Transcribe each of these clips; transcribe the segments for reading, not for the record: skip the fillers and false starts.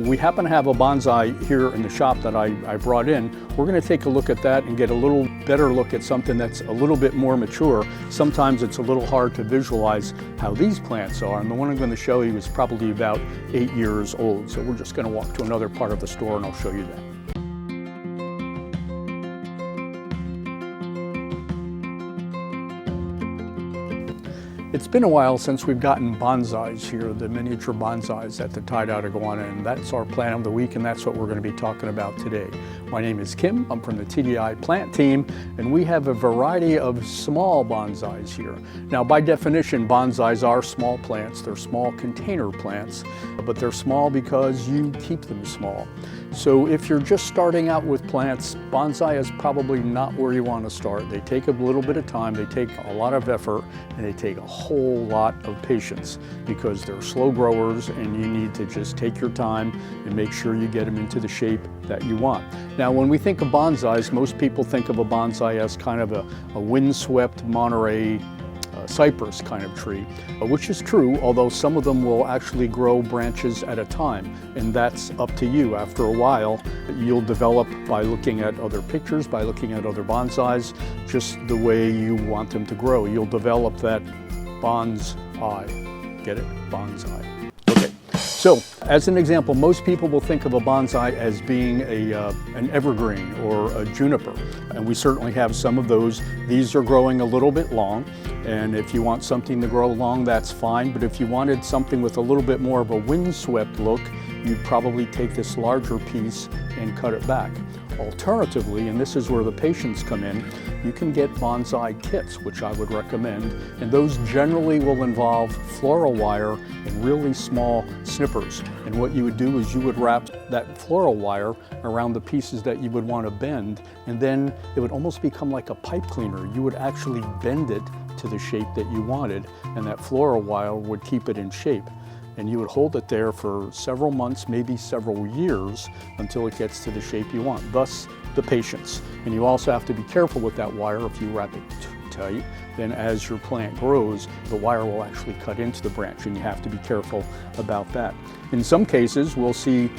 we happen to have a bonsai here in the shop that I brought in. We're going to take a look at that and get a little better look at something that's a little bit more mature. Sometimes it's a little hard to visualize how these plants are, and the one I'm going to show you is probably about 8 years old. So we're just going to walk to another part of the store and I'll show you that. It's been a while since we've gotten bonsais here, the miniature bonsais at the Tye-Dyed Iguana, and that's our plant of the week, and that's what we're going to be talking about today. My name is Kim, I'm from the TDI plant team, and we have a variety of small bonsais here. Now, by definition, bonsais are small plants. They're small container plants, but they're small because you keep them small. So if you're just starting out with plants, bonsai is probably not where you want to start. They take a little bit of time, they take a lot of effort, and they take a whole lot of patience because they're slow growers and you need to just take your time and make sure you get them into the shape that you want. Now, when we think of bonsais, most people think of a bonsai as kind of a windswept Monterey cypress kind of tree, which is true, although some of them will actually grow branches at a time, and that's up to you. After a while, you'll develop by looking at other pictures, by looking at other bonsais, just the way you want them to grow. You'll develop that bonsai. Get it? Bonsai. Okay. So, as an example, most people will think of a bonsai as being an evergreen or a juniper, and we certainly have some of those. These are growing a little bit long, and if you want something to grow long, that's fine, but if you wanted something with a little bit more of a windswept look, you'd probably take this larger piece and cut it back. Alternatively, and this is where the patients come in, you can get bonsai kits, which I would recommend, and those generally will involve floral wire and really small snippers. And what you would do is you would wrap that floral wire around the pieces that you would want to bend, and then it would almost become like a pipe cleaner. You would actually bend it to the shape that you wanted, and that floral wire would keep it in shape. And you would hold it there for several months, maybe several years, until it gets to the shape you want. Thus, the patience. And you also have to be careful with that wire. If you wrap it too tight, then as your plant grows, the wire will actually cut into the branch, and you have to be careful about that. In some cases, we'll see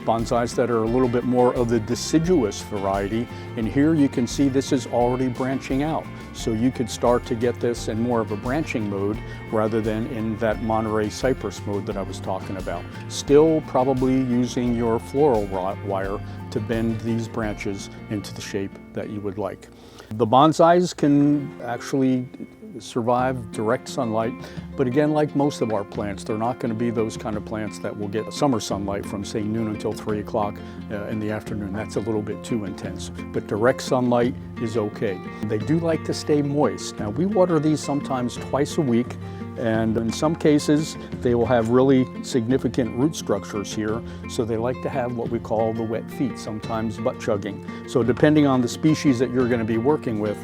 bonsais that are a little bit more of the deciduous variety, and here you can see this is already branching out. So you could start to get this in more of a branching mode rather than in that Monterey cypress mode that I was talking about. Still probably using your floral wire to bend these branches into the shape that you would like. The bonsais can actually survive direct sunlight, but again, like most of our plants, they're not going to be those kind of plants that will get summer sunlight from, say, noon until 3 o'clock in the afternoon. That's a little bit too intense, but direct sunlight is okay. They do like to stay moist. Now, we water these sometimes twice a week, and in some cases, they will have really significant root structures here, so they like to have what we call the wet feet, sometimes butt chugging. So depending on the species that you're going to be working with,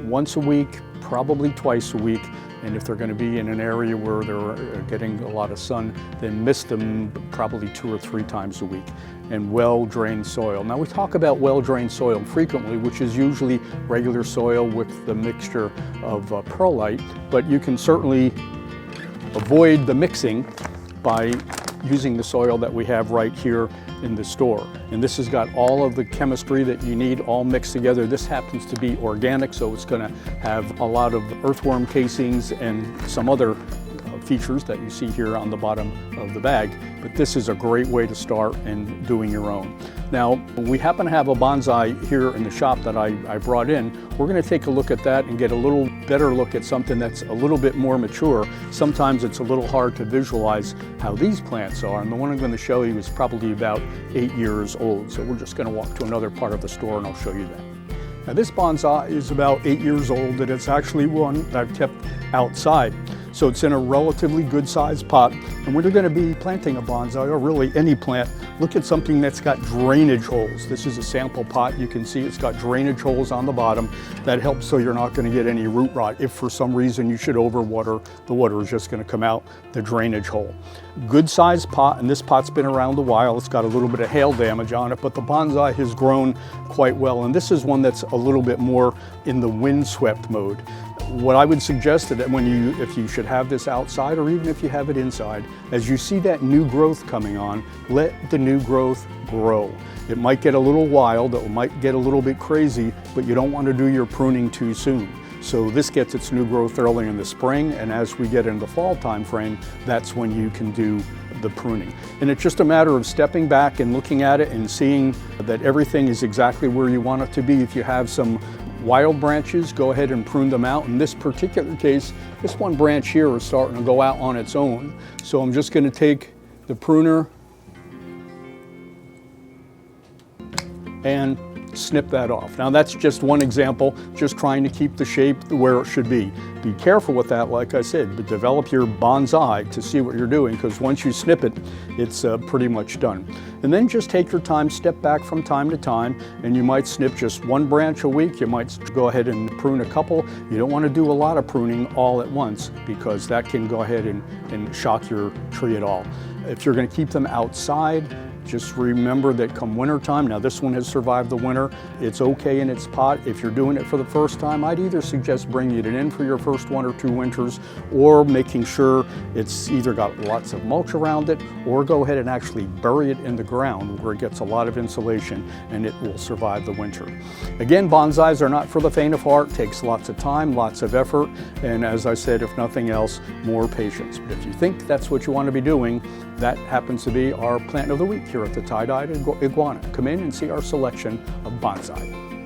once a week, probably twice a week, and if they're going to be in an area where they're getting a lot of sun, then mist them probably 2 or 3 times a week. And well-drained soil. Now, we talk about well-drained soil frequently, which is usually regular soil with the mixture of perlite, but you can certainly avoid the mixing by using the soil that we have right here in the store. And this has got all of the chemistry that you need all mixed together. This happens to be organic, so it's going to have a lot of earthworm casings and some other features that you see here on the bottom of the bag, but this is a great way to start in doing your own. Now, we happen to have a bonsai here in the shop that I brought in. We're going to take a look at that and get a little better look at something that's a little bit more mature. Sometimes it's a little hard to visualize how these plants are, and the one I'm going to show you is probably about 8 years old. So we're just going to walk to another part of the store and I'll show you that. Now, this bonsai is about 8 years old, and it's actually one that I've kept outside. So it's in a relatively good sized pot. And when you're going to be planting a bonsai, or really any plant, look at something that's got drainage holes. This is a sample pot. You can see it's got drainage holes on the bottom. That helps so you're not going to get any root rot. If for some reason you should overwater, the water is just going to come out the drainage hole. Good sized pot, and this pot's been around a while. It's got a little bit of hail damage on it, but the bonsai has grown quite well. And this is one that's a little bit more in the windswept mode. what I would suggest that if you should have this outside or even if you have it inside, as you see that new growth coming on, let the new growth grow. It might get a little wild, it might get a little bit crazy, but you don't want to do your pruning too soon. So this gets its new growth early in the spring, and as we get into the fall time frame, that's when you can do the pruning. And it's just a matter of stepping back and looking at it and seeing that everything is exactly where you want it to be. If you have some wild branches, go ahead and prune them out. In this particular case, this one branch here is starting to go out on its own. So I'm just going to take the pruner and snip that off. Now that's just one example, just trying to keep the shape where it should be. Be careful with that, like I said, but develop your bonsai to see what you're doing, because once you snip it, it's pretty much done. And then just take your time, step back from time to time, and you might snip just one branch a week. You might go ahead and prune a couple. You don't want to do a lot of pruning all at once, because that can go ahead and shock your tree at all. If you're going to keep them outside, just remember that come winter time, now this one has survived the winter, it's okay in its pot. If you're doing it for the first time, I'd either suggest bringing it in for your first 1 or 2 winters, or making sure it's either got lots of mulch around it, or go ahead and actually bury it in the ground where it gets a lot of insulation and it will survive the winter. Again, bonsais are not for the faint of heart. It takes lots of time, lots of effort, and as I said, if nothing else, more patience. But if you think that's what you want to be doing, that happens to be our plant of the week here at the Tye-Dyed Iguana. Come in and see our selection of bonsai.